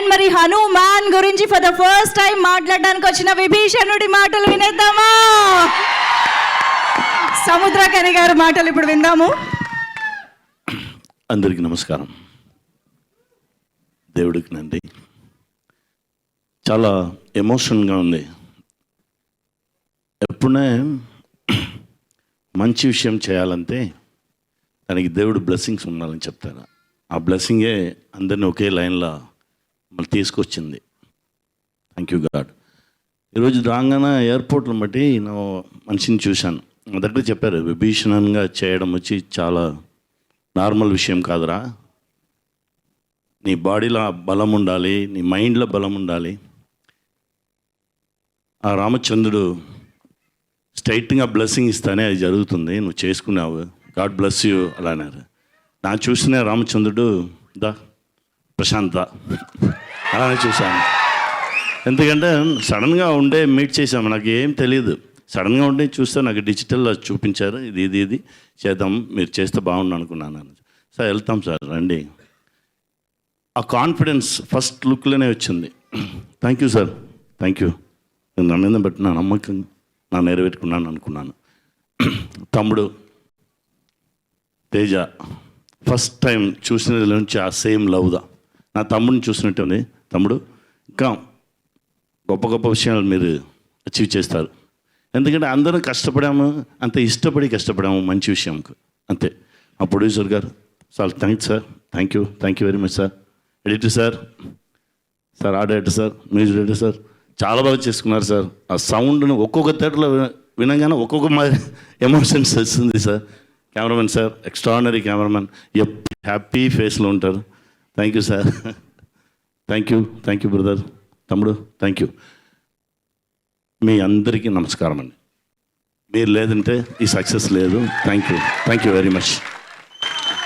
And మరి హనుమాన్ గురించి for the first time మాట్లాడడానికి వచ్చిన విభీషణుడి మాటలు వినేద్దామా? సముద్రకని గారి మాటలు ఇప్పుడు విందాము. అందరికీ నమస్కారం. దేవుడికి నండి. చాలా ఎమోషన్గా ఉంది. ఎప్పుడే మంచి విషయం చేయాలంటే దానికి దేవుడు బ్లెస్సింగ్స్ ఉండాలని చెప్తాను. ఆ బ్లెస్సింగే అందరినీ ఒకే లైన్లో మళ్ళీ తీసుకొచ్చింది. Thank you God. ఈరోజు రాగానే ఎయిర్పోర్ట్లో బట్టి నేను మనిషిని చూశాను. మా దగ్గర చెప్పారు, విభీషణంగా చేయడం వచ్చి చాలా నార్మల్ విషయం కాదురా, నీ బాడీలో బలం ఉండాలి, నీ మైండ్లో బలం ఉండాలి. ఆ రామచంద్రుడు స్ట్రైట్గా బ్లెస్సింగ్ ఇస్తానే అది జరుగుతుంది, నువ్వు చేసుకున్నావు, గాడ్ బ్లెస్ యూ అలా అన్నారు. నా చూసిన రామచంద్రుడు దా ప్రశాంత అలానే చూశాను. ఎందుకంటే సడన్గా ఉండే మీట్ చేశాము, నాకు ఏం తెలియదు. సడన్గా ఉండే చూస్తే నాకు డిజిటల్లో చూపించారు, ఇది చేద్దాం, మీరు చేస్తే బాగుండు అనుకున్నాను. సార్ వెళ్తాం సార్ రండి. ఆ కాన్ఫిడెన్స్ ఫస్ట్ లుక్లోనే వచ్చింది. Thank you sir, thank you. నేను నా మీద బట్టి నా నమ్మకం నా నెరవేర్చుకున్నాను అనుకున్నాను. తమ్ముడు తేజ ఫస్ట్ టైం చూసిన నుంచి ఆ సేమ్ లవ్దా నా తమ్ముడిని చూసినట్టు ఉంది. తమ్ముడు ఇంకా గొప్ప గొప్ప విషయాలు మీరు అచీవ్ చేస్తారు. ఎందుకంటే అందరం కష్టపడాము, అంత ఇష్టపడి కష్టపడాము మంచి విషయంకు, అంతే. ఆ ప్రొడ్యూసర్ గారు sir thanks sir, thank you very much sir. Editor sir, art director sir, music director sir, చాలా బాగా చేసుకున్నారు సార్. ఆ సౌండ్ను ఒక్కొక్క థియేటర్లో వినగానే ఒక్కొక్క ఎమోషన్స్ వస్తుంది sir. Cameramen sir, extraordinary cameraman, happy ఫేస్లో ఉంటారు. Thank you sir, thank you brother, తమ్ముడు థ్యాంక్ యూ. మీ అందరికీ నమస్కారం అండి. మీరు లేదంటే ఈ సక్సెస్ లేదు. Thank you very much.